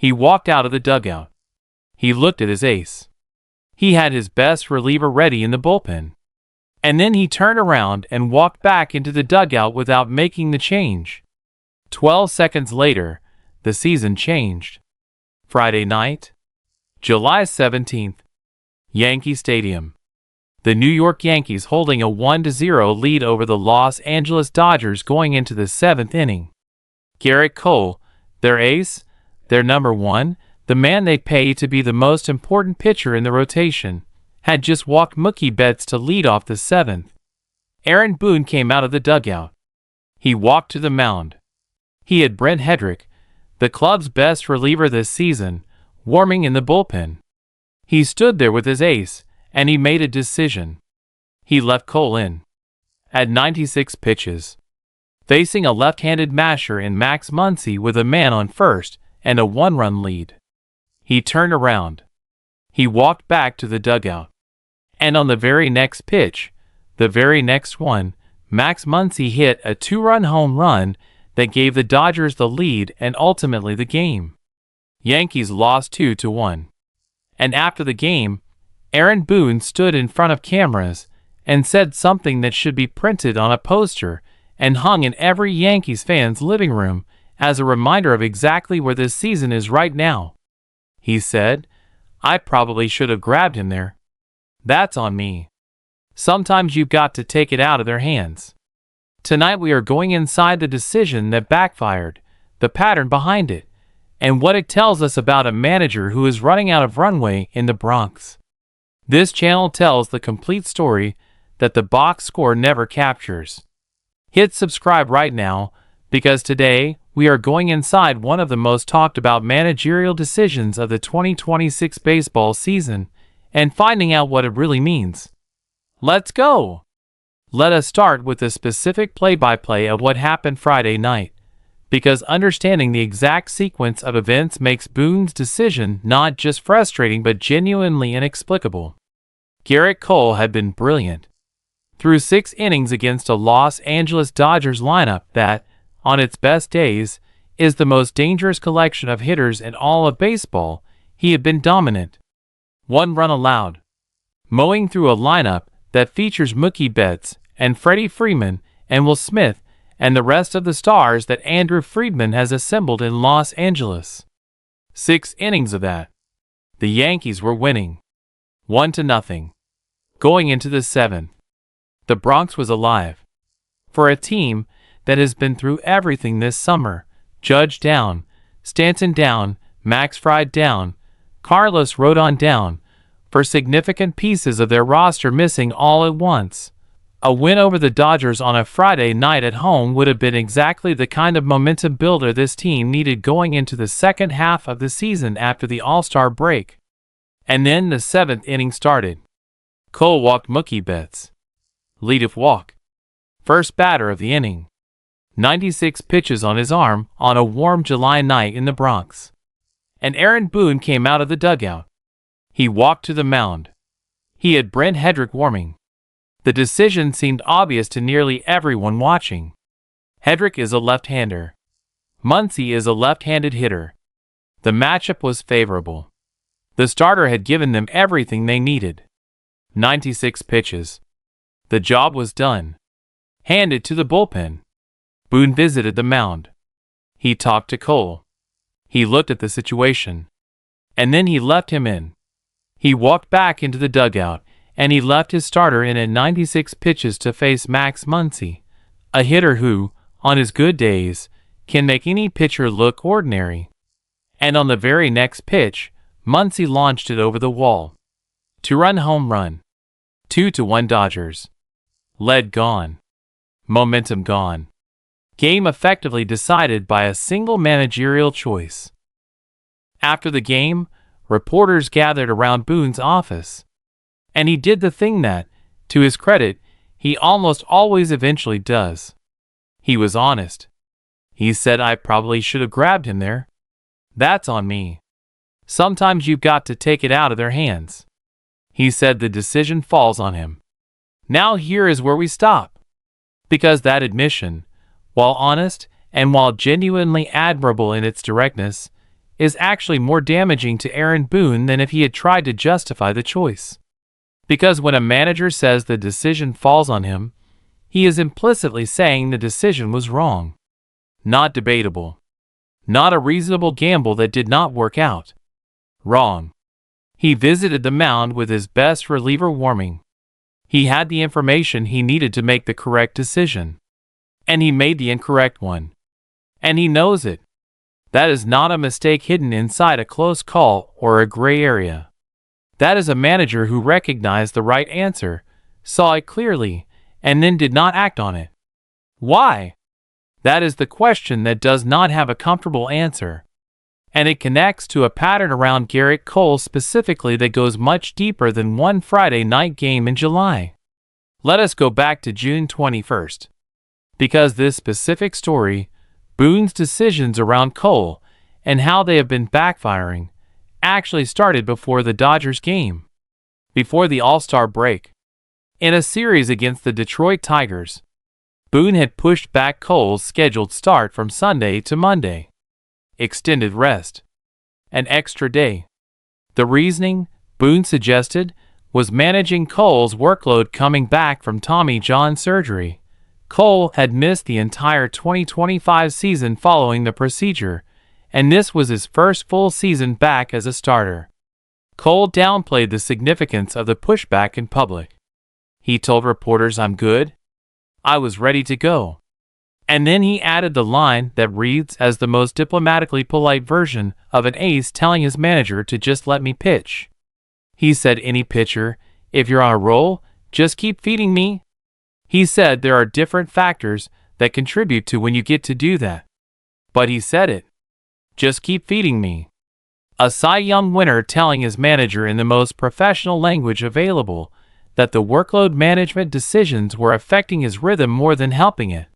He walked out of the dugout. He looked at his ace. He had his best reliever ready in the bullpen. And then he turned around and walked back into the dugout without making the change. 12 seconds later, the season changed. Friday night, July 17th, Yankee Stadium. The New York Yankees holding a 1-0 lead over the Los Angeles Dodgers going into the 7th inning. Gerrit Cole, their ace, their number one, the man they pay to be the most important pitcher in the rotation, had just walked Mookie Betts to lead off the 7th. Aaron Boone came out of the dugout. He walked to the mound. He had Brent Headrick, the club's best reliever this season, warming in the bullpen. He stood there with his ace, and he made a decision. He left Cole in. At 96 pitches. Facing a left-handed masher in Max Muncy with a man on first and a 1-run lead. He turned around. He walked back to the dugout. And on the very next pitch, the very next one, Max Muncy hit a 2-run home run that gave the Dodgers the lead and ultimately the game. Yankees lost 2-1. And after the game, Aaron Boone stood in front of cameras and said something that should be printed on a poster and hung in every Yankees fan's living room as a reminder of exactly where this season is right now. He said, "I probably should have grabbed him there. That's on me. Sometimes you've got to take it out of their hands." Tonight we are going inside the decision that backfired, the pattern behind it, and what it tells us about a manager who is running out of runway in the Bronx. This channel tells the complete story that the box score never captures. Hit subscribe right now, because today we are going inside one of the most talked about managerial decisions of the 2026 baseball season and finding out what it really means. Let's go! Let us start with the specific play-by-play of what happened Friday night, because understanding the exact sequence of events makes Boone's decision not just frustrating but genuinely inexplicable. Gerrit Cole had been brilliant. Through 6 innings against a Los Angeles Dodgers lineup that, on its best days, is the most dangerous collection of hitters in all of baseball, he had been dominant. 1 run allowed. Mowing through a lineup that features Mookie Betts and Freddie Freeman and Will Smith and the rest of the stars that Andrew Friedman has assembled in Los Angeles. 6 innings of that. The Yankees were winning. 1-0. Going into the 7th. The Bronx was alive. For a team that has been through everything this summer, Judge down, Stanton down, Max Fried down, Carlos Rodon down, for significant pieces of their roster missing all at once. A win over the Dodgers on a Friday night at home would have been exactly the kind of momentum builder this team needed going into the second half of the season after the All-Star break. And then the 7th inning started. Cole walked Mookie Betts. Leadoff walk. First batter of the inning. 96 pitches on his arm on a warm July night in the Bronx. And Aaron Boone came out of the dugout. He walked to the mound. He had Brent Headrick warming. The decision seemed obvious to nearly everyone watching. Headrick is a left-hander. Muncy is a left-handed hitter. The matchup was favorable. The starter had given them everything they needed. 96 pitches. The job was done. Handed to the bullpen. Boone visited the mound. He talked to Cole. He looked at the situation. And then he left him in. He walked back into the dugout, and he left his starter in at 96 pitches to face Max Muncy, a hitter who, on his good days, can make any pitcher look ordinary. And on the very next pitch, Muncy launched it over the wall. 2-run home run. 2-1 Dodgers. Lead gone. Momentum gone. Game effectively decided by a single managerial choice. After the game, reporters gathered around Boone's office. And he did the thing that, to his credit, he almost always eventually does. He was honest. He said, "I probably should have grabbed him there. That's on me. Sometimes you've got to take it out of their hands." He said the decision falls on him. Now here is where we stop. Because that admission, while honest and while genuinely admirable in its directness, is actually more damaging to Aaron Boone than if he had tried to justify the choice. Because when a manager says the decision falls on him, he is implicitly saying the decision was wrong. Not debatable. Not a reasonable gamble that did not work out. Wrong. He visited the mound with his best reliever warming. He had the information he needed to make the correct decision. And he made the incorrect one. And he knows it. That is not a mistake hidden inside a close call or a gray area. That is a manager who recognized the right answer, saw it clearly, and then did not act on it. Why? That is the question that does not have a comfortable answer. And it connects to a pattern around Gerrit Cole specifically that goes much deeper than one Friday night game in July. Let us go back to June 21st. Because this specific story, Boone's decisions around Cole, and how they have been backfiring, actually started before the Dodgers game. Before the All-Star break. In a series against the Detroit Tigers, Boone had pushed back Cole's scheduled start from Sunday to Monday. Extended rest. An extra day. The reasoning, Boone suggested, was managing Cole's workload coming back from Tommy John surgery. Cole had missed the entire 2025 season following the procedure, and this was his first full season back as a starter. Cole downplayed the significance of the pushback in public. He told reporters, "I'm good. I was ready to go." And then he added the line that reads as the most diplomatically polite version of an ace telling his manager to just let me pitch. He said, "Any pitcher, if you're on a roll, just keep feeding me." He said there are different factors that contribute to when you get to do that. But he said it. Just keep feeding me. A Cy Young winner telling his manager in the most professional language available that the workload management decisions were affecting his rhythm more than helping it.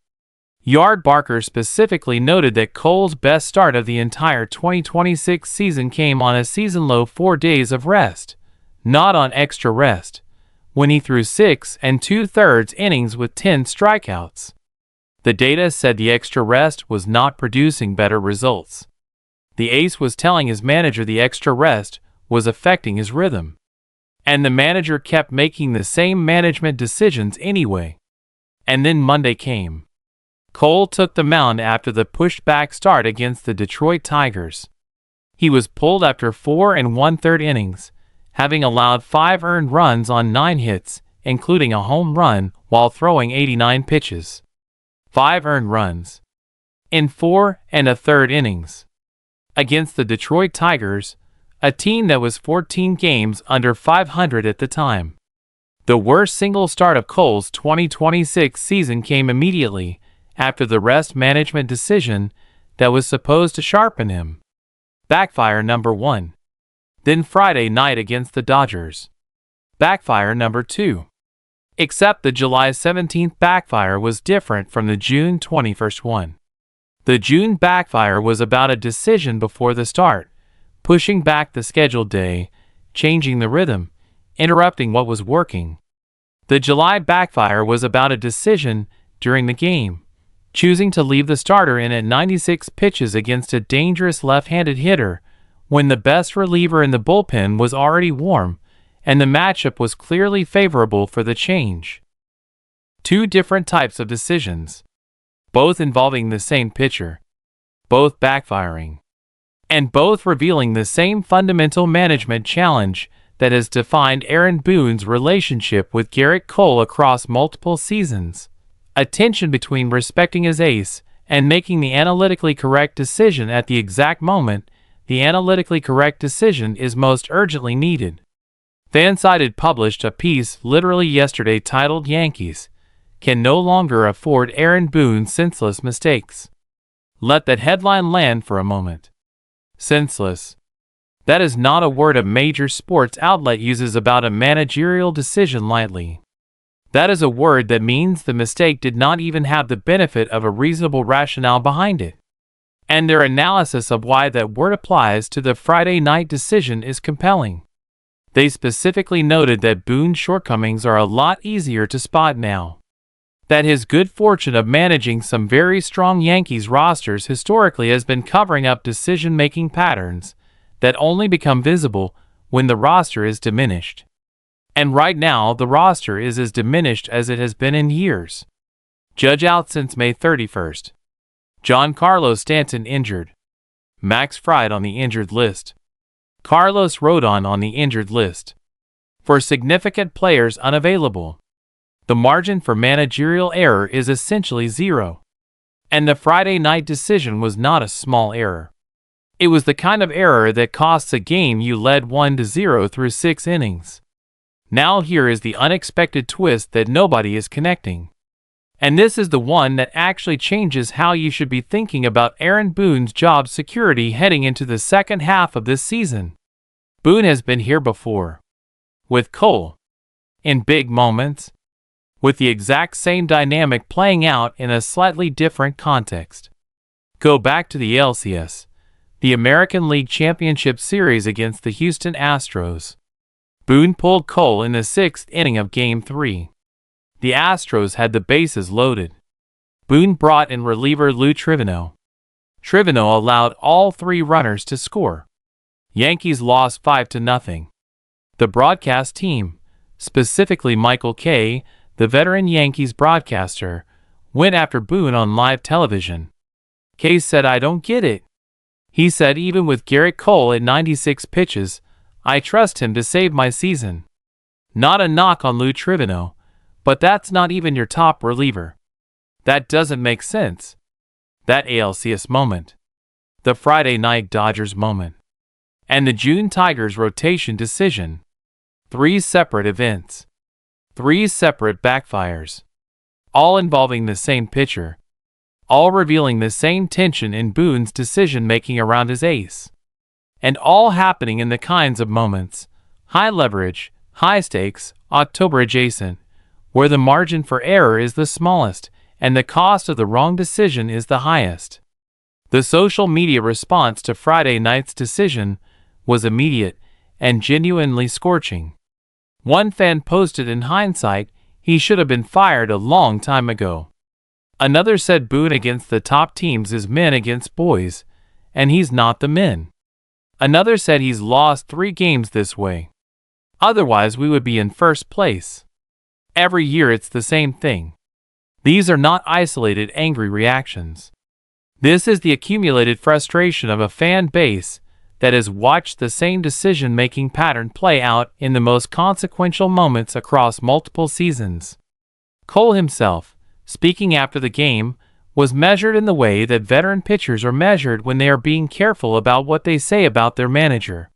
Yard Barker specifically noted that Cole's best start of the entire 2026 season came on a season-low 4 days of rest, not on extra rest, when he threw 6 2/3 innings with 10 strikeouts. The data said the extra rest was not producing better results. The ace was telling his manager the extra rest was affecting his rhythm. And the manager kept making the same management decisions anyway. And then Monday came. Cole took the mound after the pushback start against the Detroit Tigers. He was pulled after 4 1/3 innings, having allowed 5 earned runs on 9 hits, including a home run, while throwing 89 pitches. 5 earned runs. In 4 1/3 innings. Against the Detroit Tigers, a team that was 14 games under 500 at the time. The worst single start of Cole's 2026 season came immediately after the rest management decision that was supposed to sharpen him. Backfire number 1. Then Friday night against the Dodgers. Backfire number 2. Except the July 17th backfire was different from the June 21st one. The June backfire was about a decision before the start, pushing back the scheduled day, changing the rhythm, interrupting what was working. The July backfire was about a decision during the game, choosing to leave the starter in at 96 pitches against a dangerous left-handed hitter when the best reliever in the bullpen was already warm and the matchup was clearly favorable for the change. 2 different types of decisions, both involving the same pitcher, both backfiring, and both revealing the same fundamental management challenge that has defined Aaron Boone's relationship with Gerrit Cole across multiple seasons. A tension between respecting his ace and making the analytically correct decision at the exact moment the analytically correct decision is most urgently needed. FanSided published a piece literally yesterday titled "Yankees Can No Longer Afford Aaron Boone's Senseless Mistakes." Let that headline land for a moment. Senseless. That is not a word a major sports outlet uses about a managerial decision lightly. That is a word that means the mistake did not even have the benefit of a reasonable rationale behind it. And their analysis of why that word applies to the Friday night decision is compelling. They specifically noted that Boone's shortcomings are a lot easier to spot now. that his good fortune of managing some very strong Yankees rosters historically has been covering up decision-making patterns that only become visible when the roster is diminished. And right now, the roster is as diminished as it has been in years. Judge out since May 31st. Giancarlo Stanton injured. Max Fried on the injured list. Carlos Rodon on the injured list. For significant players unavailable, the margin for managerial error is essentially zero. And the Friday night decision was not a small error. It was the kind of error that costs a game you led 1-0 through 6 innings. Now here is the unexpected twist that nobody is connecting. And this is the one that actually changes how you should be thinking about Aaron Boone's job security heading into the second half of this season. Boone has been here before. With Cole. In big moments. With the exact same dynamic playing out in a slightly different context. Go back to the ALCS, the American League Championship Series against the Houston Astros. Boone pulled Cole in the 6th inning of Game 3. The Astros had the bases loaded. Boone brought in reliever Lou Trivino. Trivino allowed all 3 runners to score. Yankees lost 5-0. The broadcast team, specifically Michael Kay, the veteran Yankees broadcaster, went after Boone on live television. Kay said, "I don't get it." He said, "Even with Gerrit Cole at 96 pitches, I trust him to save my season." Not a knock on Lou Trivino, but that's not even your top reliever. That doesn't make sense. That ALCS moment. The Friday night Dodgers moment. And the June Tigers rotation decision. 3 separate events. 3 separate backfires. All involving the same pitcher. All revealing the same tension in Boone's decision-making around his ace. And all happening in the kinds of moments, high leverage, high stakes, October adjacent, where the margin for error is the smallest and the cost of the wrong decision is the highest. The social media response to Friday night's decision was immediate and genuinely scorching. One fan posted, "In hindsight, he should have been fired a long time ago." Another said Boone against the top teams is men against boys, and he's not the men. Another said he's lost 3 games this way. Otherwise we would be in first place. Every year it's the same thing. These are not isolated angry reactions. This is the accumulated frustration of a fan base that has watched the same decision-making pattern play out in the most consequential moments across multiple seasons. Cole himself, speaking after the game, was measured in the way that veteran pitchers are measured when they are being careful about what they say about their manager.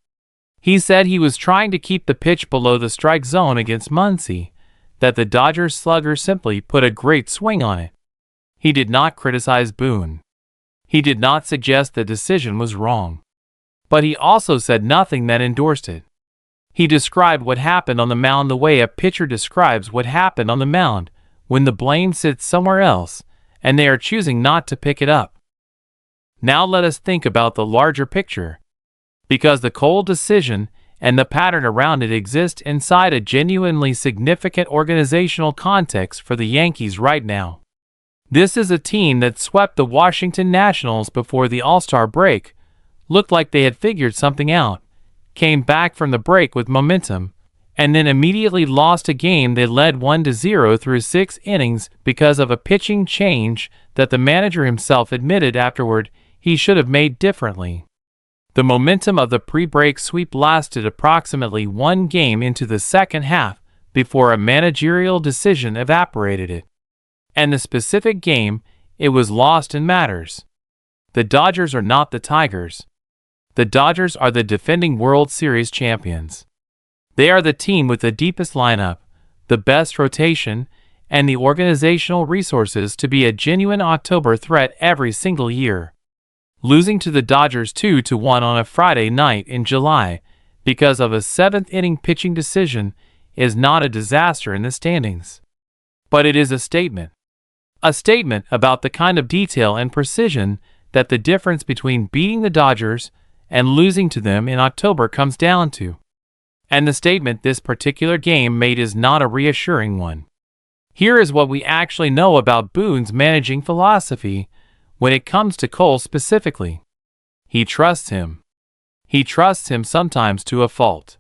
He said he was trying to keep the pitch below the strike zone against Muncy, that the Dodgers slugger simply put a great swing on it. He did not criticize Boone. He did not suggest the decision was wrong. But he also said nothing that endorsed it. He described what happened on the mound the way a pitcher describes what happened on the mound when the blame sits somewhere else and they are choosing not to pick it up. Now let us think about the larger picture. Because the Cole decision and the pattern around it exist inside a genuinely significant organizational context for the Yankees right now. This is a team that swept the Washington Nationals before the All-Star break, looked like they had figured something out, came back from the break with momentum, and then immediately lost a game they led 1-0 through 6 innings because of a pitching change that the manager himself admitted afterward he should have made differently. The momentum of the pre-break sweep lasted approximately 1 game into the second half before a managerial decision evaporated it. And the specific game, it was lost in matters. The Dodgers are not the Tigers. The Dodgers are the defending World Series champions. They are the team with the deepest lineup, the best rotation, and the organizational resources to be a genuine October threat every single year. Losing to the Dodgers 2-1 on a Friday night in July because of a 7th-inning pitching decision is not a disaster in the standings. But it is a statement. A statement about the kind of detail and precision that the difference between beating the Dodgers and losing to them in October comes down to. And the statement this particular game made is not a reassuring one. Here is what we actually know about Boone's managing philosophy when it comes to Cole specifically. He trusts him. He trusts him sometimes to a fault.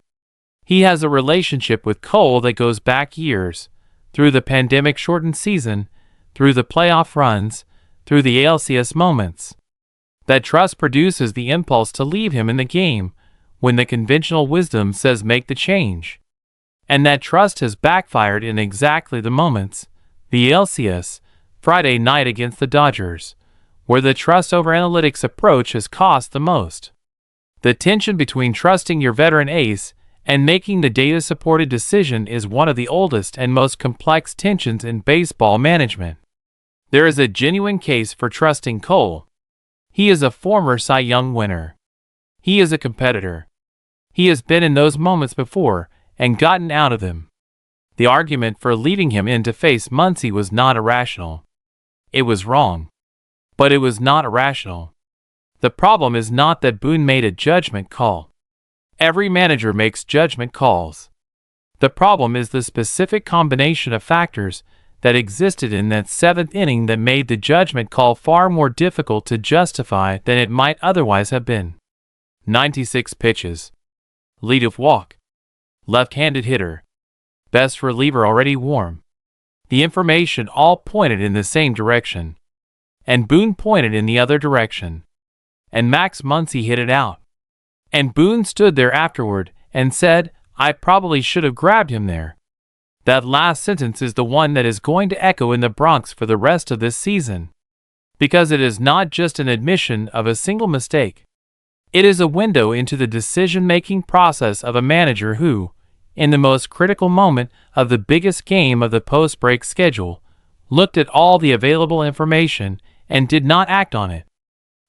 He has a relationship with Cole that goes back years, through the pandemic-shortened season, through the playoff runs, through the ALCS moments. That trust produces the impulse to leave him in the game when the conventional wisdom says make the change. And that trust has backfired in exactly the moments, the ALCS, Friday night against the Dodgers, where the trust over analytics approach has cost the most. The tension between trusting your veteran ace and making the data-supported decision is one of the oldest and most complex tensions in baseball management. There is a genuine case for trusting Cole. He is a former Cy Young winner. He is a competitor. He has been in those moments before and gotten out of them. The argument for leaving him in to face Muncy was not irrational. It was wrong. But it was not irrational. The problem is not that Boone made a judgment call. Every manager makes judgment calls. The problem is the specific combination of factors that existed in that seventh inning that made the judgment call far more difficult to justify than it might otherwise have been. 96 pitches. Leadoff walk. Left-handed hitter. Best reliever already warm. The information all pointed in the same direction. And Boone pointed in the other direction. And Max Muncy hit it out. And Boone stood there afterward and said, "I probably should have grabbed him there." That last sentence is the one that is going to echo in the Bronx for the rest of this season. Because it is not just an admission of a single mistake. It is a window into the decision-making process of a manager who, in the most critical moment of the biggest game of the post-break schedule, looked at all the available information and did not act on it.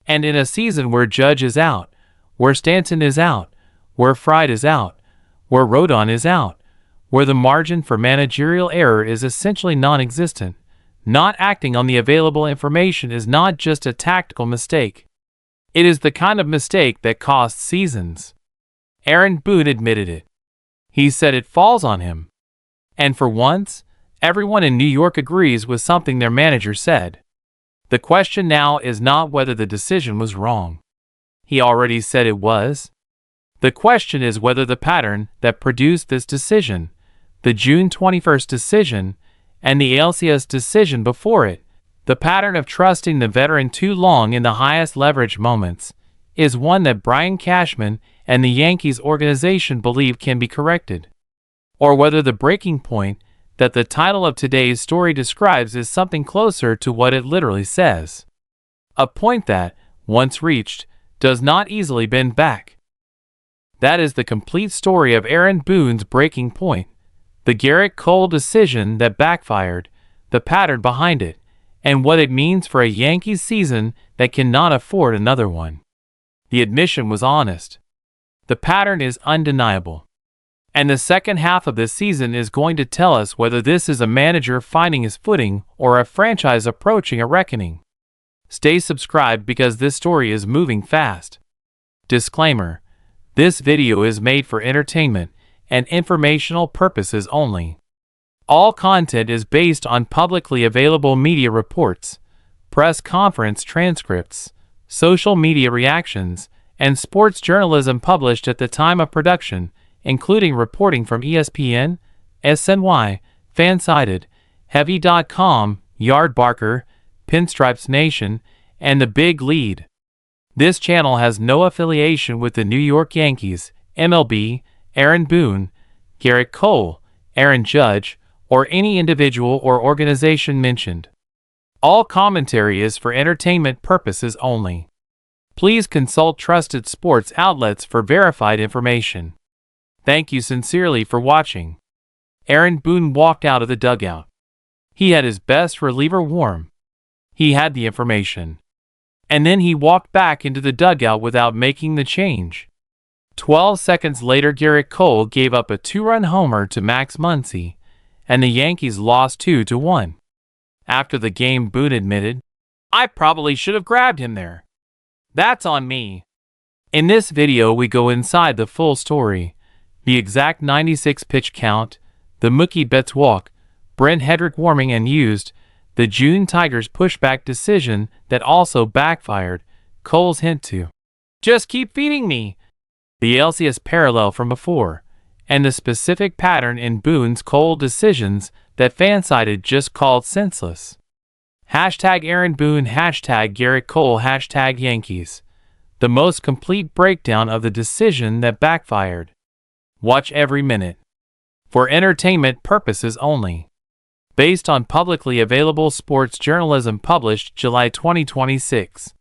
And in a season where Judge is out, where Stanton is out, where Fried is out, where Rodon is out, where the margin for managerial error is essentially non-existent, not acting on the available information is not just a tactical mistake. It is the kind of mistake that costs seasons. Aaron Boone admitted it. He said it falls on him. And for once, everyone in New York agrees with something their manager said. The question now is not whether the decision was wrong. He already said it was. The question is whether the pattern that produced this decision, the June 21st decision, and the ALCS decision before it, the pattern of trusting the veteran too long in the highest leverage moments, is one that Brian Cashman and the Yankees organization believe can be corrected. Or whether the breaking point that the title of today's story describes is something closer to what it literally says. A point that, once reached, does not easily bend back. That is the complete story of Aaron Boone's breaking point, the Gerrit Cole decision that backfired, the pattern behind it, and what it means for a Yankees season that cannot afford another one. The admission was honest. The pattern is undeniable. And the second half of this season is going to tell us whether this is a manager finding his footing or a franchise approaching a reckoning. Stay subscribed because this story is moving fast. Disclaimer: this video is made for entertainment and informational purposes only. All content is based on publicly available media reports, press conference transcripts, social media reactions, and sports journalism published at the time of production, including reporting from ESPN, SNY, FanSided, Heavy.com, Yardbarker, Pinstripes Nation, and The Big Lead. This channel has no affiliation with the New York Yankees, MLB, Aaron Boone, Gerrit Cole, Aaron Judge, or any individual or organization mentioned. All commentary is for entertainment purposes only. Please consult trusted sports outlets for verified information. Thank you sincerely for watching. Aaron Boone walked out of the dugout. He had his best reliever warm. He had the information. And then he walked back into the dugout without making the change. 12 seconds later, Gerrit Cole gave up a 2-run homer to Max Muncy, and the Yankees lost 2-1. After the game, Boone admitted, "I probably should have grabbed him there. That's on me." In this video, we go inside the full story, the exact 96 pitch count, the Mookie Betts walk, Brent Headrick warming and used, the June Tigers pushback decision that also backfired, Cole's hint to just keep feeding me, the ALCS parallel from before, and the specific pattern in Boone's Cole decisions that FanSided just called senseless. Hashtag Aaron Boone, hashtag Gerrit Cole, hashtag Yankees. The most complete breakdown of the decision that backfired. Watch every minute. For entertainment purposes only. Based on publicly available sports journalism published July 2026.